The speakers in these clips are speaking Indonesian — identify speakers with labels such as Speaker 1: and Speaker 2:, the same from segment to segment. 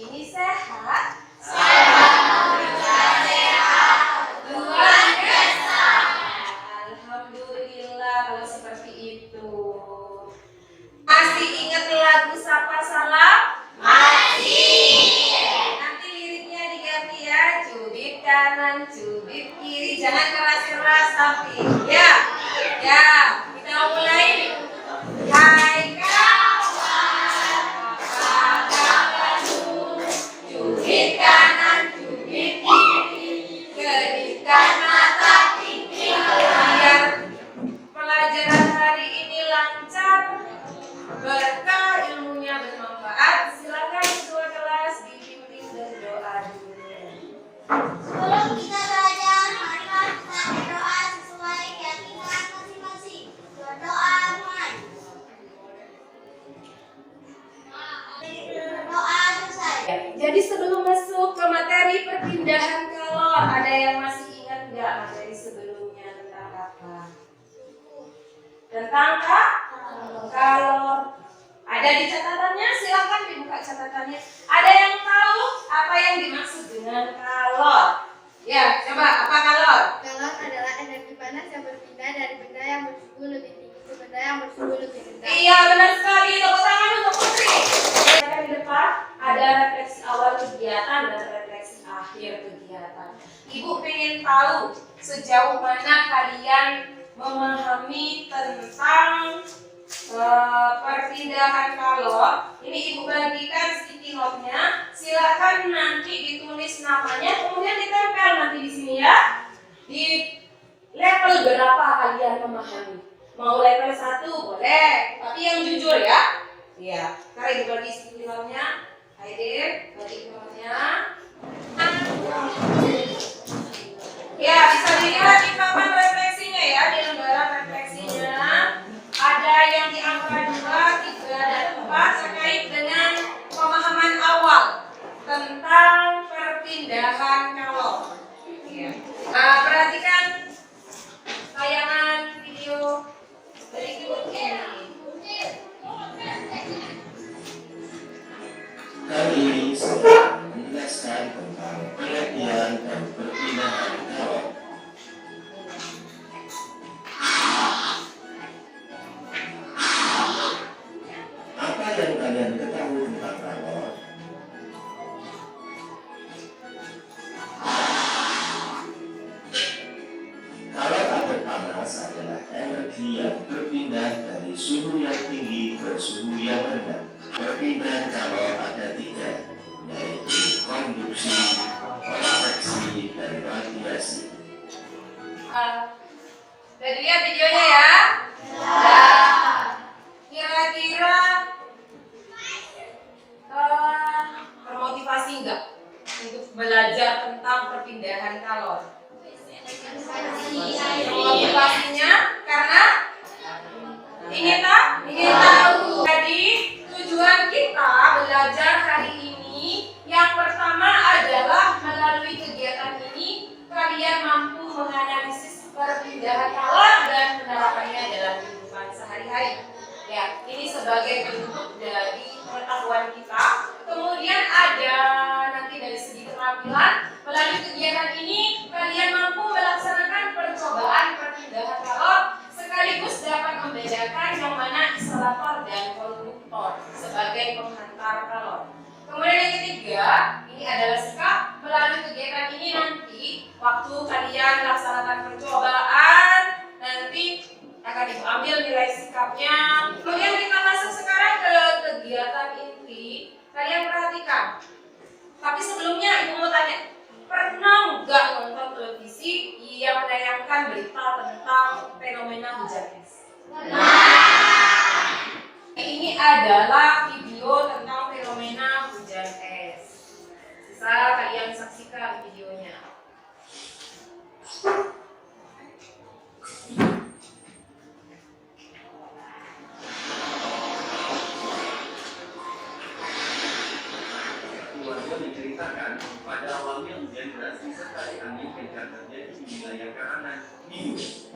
Speaker 1: ini sehat?
Speaker 2: Sehat.
Speaker 1: Luar biasa. Alhamdulillah kalau seperti itu. Masih ingat lagu Sapa Salam?
Speaker 2: Masih.
Speaker 1: Nanti liriknya diganti ya. Cubit kanan, cubit kiri. Jangan keras-keras tapi ya. Ya, kita mulai. Hai kawan, apa kabarmu? Cubit kanan, cubit kiri. Kedipkan mata pipi. Biar pelajaran hari ini lancar, berkah ilmunya bermanfaat. Silakan ketua kelas dipimpin berdoa dulu.
Speaker 2: Sebelum kita belajar, marilah kita berdoa sesuai keyakinan masing-masing. Berdoa mulai. Berdoa selesai.
Speaker 1: Jadi sebelum masuk ke materi perpindahan kalor, ada yang masih ingat nggak materi sebelumnya tentang apa? Tentang kalor. Ada di catatannya? Silakan dibuka catatannya. Ada yang tahu apa yang dimaksud dengan kalor? Ya, coba apa kalor?
Speaker 3: Kalor adalah energi panas yang berpindah dari benda yang bersuhu lebih tinggi ke benda yang bersuhu lebih rendah.
Speaker 1: Iya, benar sekali. Tepuk tangan untuk Putri. Di depan ada refleksi awal kegiatan dan refleksi akhir kegiatan. Ibu pengen tahu sejauh mana kalian memahami tentang perpindahan kalor. Ini ibu bagikan sticky note-nya. Silakan nanti ditulis namanya, kemudian ditempel nanti di sini ya. Di level berapa kalian memahami? Mau level 1 boleh, tapi yang jujur ya. Iya, karena ibu bagi sticky note-nya. Aidin, bagi note-nya. Ya, bisa dilihat di papan refleksinya ya, di lembaran refleksinya. Ada yang di angka 2, 3, dan 4 terkait dengan pemahaman awal tentang perpindahan kalor. Ya. Nah, perhatikan tayangan video berikut ini.
Speaker 4: Kali ini saya menjelaskan tentang pengertian dan perpindahan kalor. Apa yang kalian ketahui tentang kalor? Kalor atau panas adalah energi yang berpindah dari suhu yang tinggi ke suhu yang rendah. Perpindahan kalor ada 3, yaitu konduksi, konveksi, dan radiasi.
Speaker 1: Udah dilihat videonya ya? Kira-kira termotivasi nggak untuk belajar tentang perpindahan kalor? Motivasinya karena ingin tahu. Jadi tujuan kita belajar hari ini yang pertama adalah melalui kegiatan ini kalian mampu menganalisis perpindahan kalor dan penerapannya dalam kehidupan sehari-hari. Ya, ini sebagai bentuk dari pengetahuan kita. Kemudian ada nanti dari segi keterampilan, melalui kegiatan ini kalian mampu melaksanakan percobaan perpindahan kalor sekaligus dapat membedakan yang mana isolator dan konduktor sebagai penghantar kalor. Kemudian yang ketiga, ini adalah sikap. Melalui kegiatan ini nanti waktu kalian melaksanakan percobaan nanti akan diambil nilai sikapnya. Kemudian kita masuk sekarang ke kegiatan inti. Kalian perhatikan. Tapi sebelumnya ibu mau tanya, pernah nggak nonton televisi yang menayangkan berita tentang fenomena hujan es? Ini adalah video tentang fenomena hujan es. Bisa kalian saksikan videonya.
Speaker 4: Keluarga menceritakan pada awalnya hujan deras disertai angin kencang terjadi di wilayah kanan Minggu.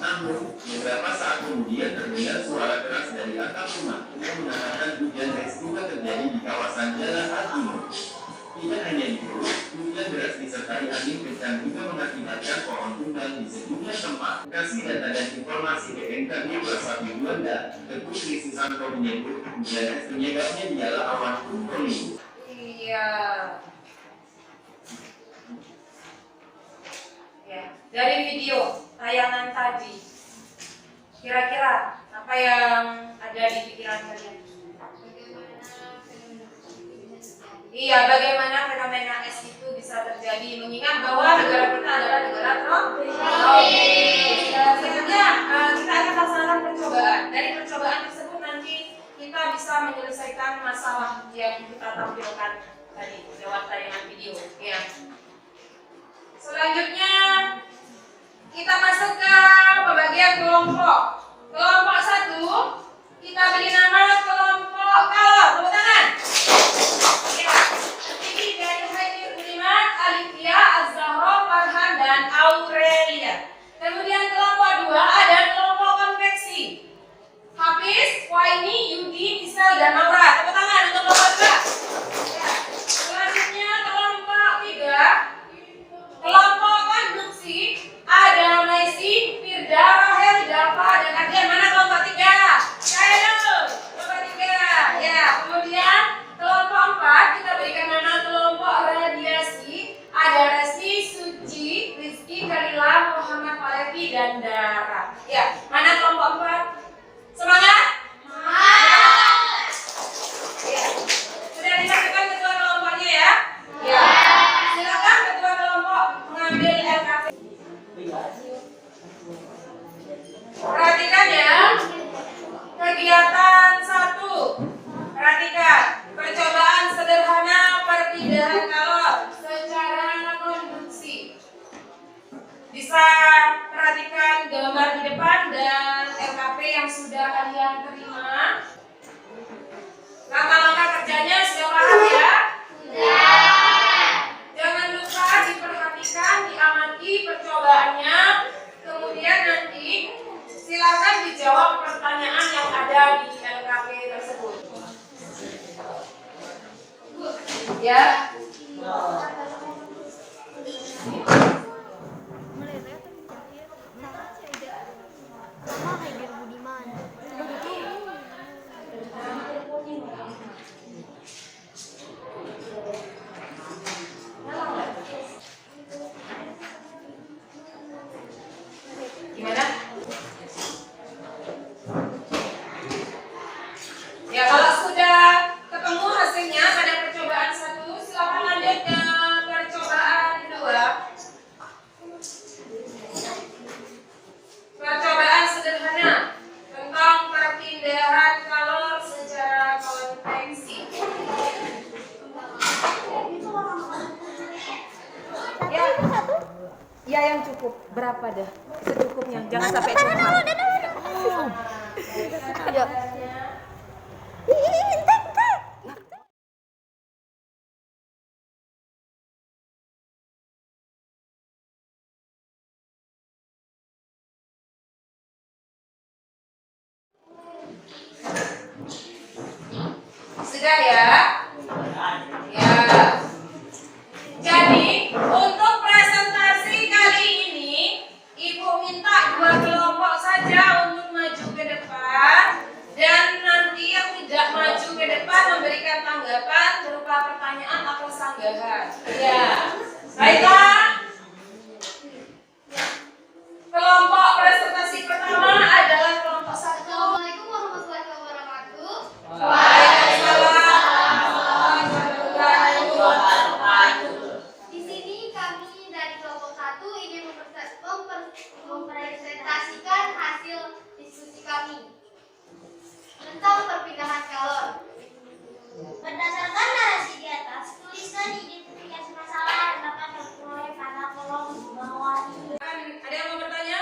Speaker 4: Namun, beberapa saat kemudian terdengar suara keras dari atap rumah yang mengatakan hujan es juga terjadi di kawasan Jalan Arjuna. akan juga mengakibatkan pohon tumbang di sejumlah tempat. Kasih data dan informasi BMKG bersatu Juanda, Teguh Sri Susanto menyebut penyebabnya ialah awan cumulonimbus.
Speaker 1: Iya. Ya, dari video tayangan tadi, kira-kira apa yang ada di pikiran kalian? Iya, bagaimana fenomena es itu bisa terjadi, mengingat bahwa negara kita adalah negara tropis. Selanjutnya kita akan laksanakan percobaan. Dari percobaan tersebut nanti kita bisa menyelesaikan masalah yang kita tampilkan tadi lewat tayangan video. Ya. Selanjutnya kita masuk ke pembagian kelompok. Kelompok 1 kita beri nama kelompok kalor. Tepuk tangan. Ya. Terdiri dari Haidir Uliman, Alifia, Az-Zahra, Farhan, dan Aurelia. Kemudian kelompok 2 ada kelompok konveksi. Hafiz, Waini, Yudi, Isel, dan Maura. Tepuk tangan untuk kelompok 2. Ya. Selanjutnya kelompok 3 kelompok konduksi ada Maisi, Firda, Rahel, Dava, dan Ardian. Mana kelompok 3? Saya dulu. Kelompok 3. Ya, kemudian kelompok 4 kita berikan nama kelompok radiasi. Ada Resi, Suci, Rizky, Kalila, Muhammad Palevi, dan Dara. Ya, mana kelompok 4? Semangat? Ya. Sudah dimasukkan ketua kelompoknya ya? Ya. Silakan ketua kelompok mengambil LKP. Perhatikan ya. Kegiatan 1. Perhatikan. Percobaan sederhana perpindahan kalor secara konduksi. Bisa perhatikan gambar di depan dan LKP yang sudah kalian terima. Langkah-langkah kerjanya sudah paham ya? Jangan lupa diperhatikan, diamati percobaannya. Kemudian nanti silakan dijawab pertanyaan yang ada di LKP tersebut. Ya.
Speaker 2: Sama Haidir Budiman.
Speaker 1: Gimana? Ya, kalau sudah ketemu hasilnya pada percobaan 1, silakan lanjut ke percobaan 2. Percobaan sederhana tentang perpindahan kalor secara konveksi. Ya, ya yang cukup. Berapa dah? Secukupnya. Jangan sampai kurang. Ayo. Sudah ya? Ya. Jadi, untuk presentasi kali ini, Ibu minta 2 kelompok saja untuk maju ke depan. Dan nanti yang tidak maju ke depan memberikan tanggapan berupa pertanyaan atau sanggahan. Ya. Baiklah. Kelompok presentasi pertama adalah kelompok 1.
Speaker 3: Assalamualaikum warahmatullahi wabarakatuh. Di sini kami dari kelompok 1 ingin mempresentasikan hasil diskusi kami tentang perpindahan kalor.
Speaker 2: Berdasarkan narasi di atas, tuliskan identifikasi masalah yang dapat diperoleh pada kolom di bawah ini.
Speaker 1: Ada yang mau bertanya?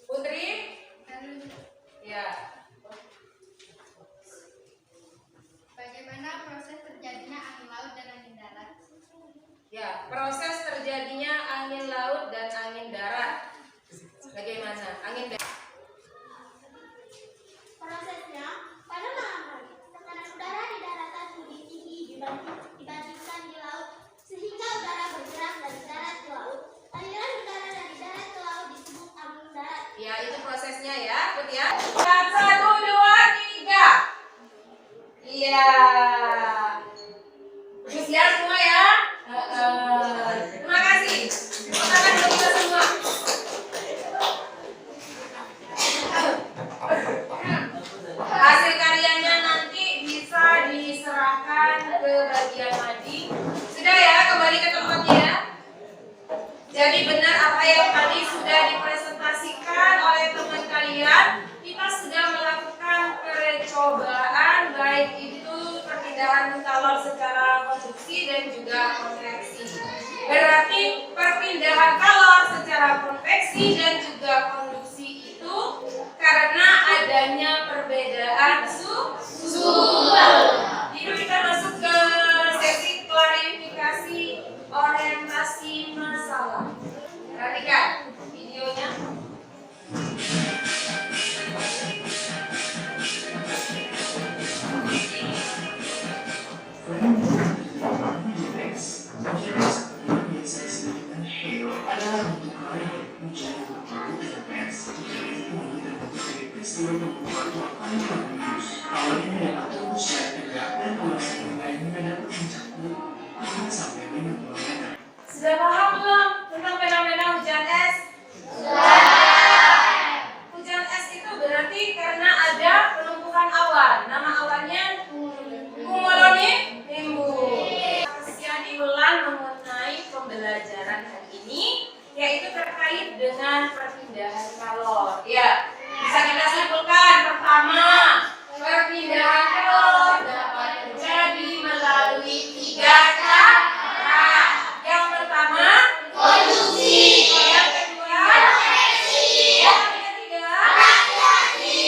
Speaker 1: Putri? Ya.
Speaker 3: Bagaimana proses terjadinya angin laut dan angin darat?
Speaker 1: Ya, proses terjadinya angin laut dan angin darat. Bagaimana? Angin darat.
Speaker 2: Prosesnya, pada malam hari, tekanan udara di daratan lebih tinggi dibandingkan di laut, sehingga udara bergerak dari darat ke laut.
Speaker 1: semua ya. Terima kasih. Tepuk tangan buat kita semua. Hasil karyanya nanti bisa diserahkan ke bagian mading. Sudah ya, kembali ke tempatnya ya. Jadi benar apa yang tadi sudah dipresentasikan oleh teman kalian. Kita sudah melakukan percobaan baik itu perpindahan kalor secara konduksi dan juga konveksi. Berarti perpindahan kalor secara konveksi dan juga konduksi itu karena adanya perbedaan suhu. Jadi kita masuk ke sesi klarifikasi orientasi masalah. Perhatikan videonya. Sudah paham belum tentang fenomena hujan es? Hujan es itu berarti karena ada penumpukan awan. Nama awannya cumulonimbus. Yang diulang mengenai pembelajaran hari ini yaitu terkait dengan perpindahan kalor. Ya, bisa kita simpulkan. Pertama, perpindahan kalor dapat terjadi melalui 3 cara. Yang pertama, konduksi. Yang kedua, konveksi. Yang ketiga, radiasi.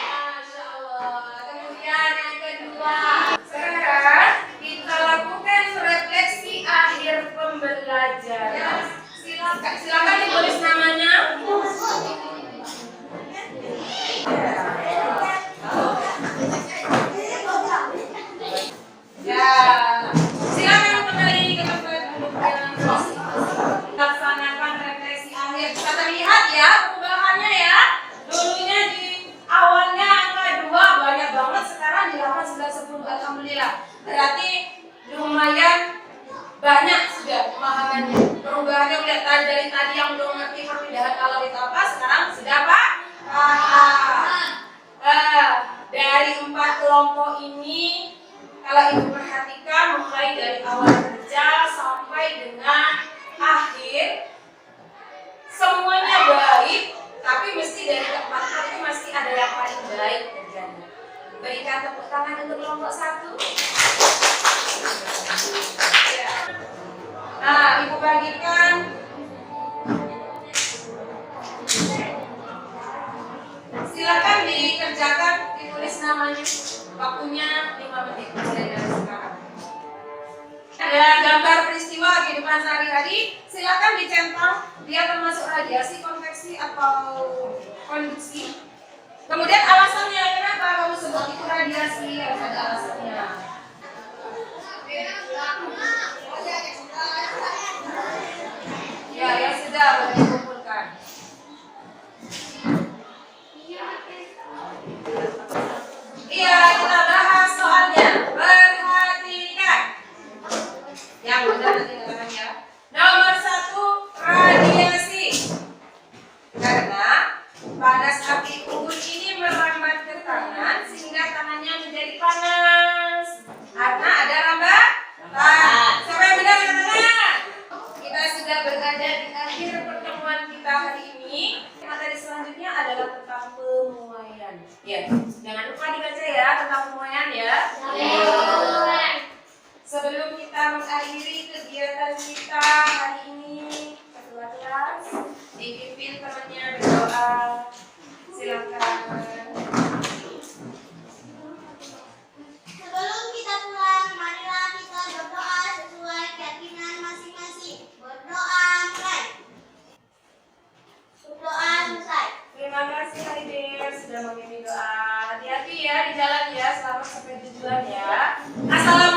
Speaker 1: Masya Allah. Kemudian yang kedua, sekarang kita lakukan refleksi akhir pembelajaran. Silakan ditulis namanya. Ya, silakan kembali ke tempat duduk yang masing-masing. Laksanakan refleksi akhir. Kita terlihat ya perubahannya ya. Dulunya di awalnya angka 2 banyak banget, sekarang di 8, 9, 10. Alhamdulillah. Berarti lumayan banyak sudah pemahamannya. Perubahannya udah dari tadi yang belum ngerti perpindahan kalor itu apa, sekarang sudah paham. Dari 4 kelompok ini kalau ibu perhatikan mulai dari awal kerja sampai dengan akhir semuanya baik, tapi mesti dari keempat itu masih ada yang paling baik kerjanya. Berikan tepuk tangan untuk kelompok 1. Ya. Nah, ibu bagikan silakan dikerjakan, ditulis namanya. Waktunya 5 menit mulai dari sekarang. Ada gambar peristiwa kehidupan sehari-hari, silakan dicentang. Dia termasuk radiasi, konveksi atau konduksi. Kemudian alasannya kenapa kamu sebut itu radiasi, harus ada alasannya. Ya, yang sudah boleh dikumpulkan. Iya, kita bahas soalnya. Perhatikan. Yang benar nanti katakan ya. Nomor 1, radiasi. Karena panas api unggun ini merambat ke tangan sehingga tangannya menjadi panas. Karena ada rambatan. Siapa yang benar angkat tangan? Kita sudah berada di akhir pertemuan kita hari ini. Materi selanjutnya adalah tentang pemuaian. Ya, jangan lupa dibaca ya tentang pemuaian ya. Sebelum kita mengakhiri kegiatan kita hari ini, ketua kelas dipimpin temannya berdoa. Silakan.
Speaker 2: Sebelum kita pulang, marilah kita berdoa sesuai keyakinan masing-masing. Berdoa mulai. Berdoa selesai.
Speaker 1: Terima kasih Haidir sudah memimpin doa. Hati-hati ya di jalan ya, selamat sampai tujuan ya. Assalamualaikum.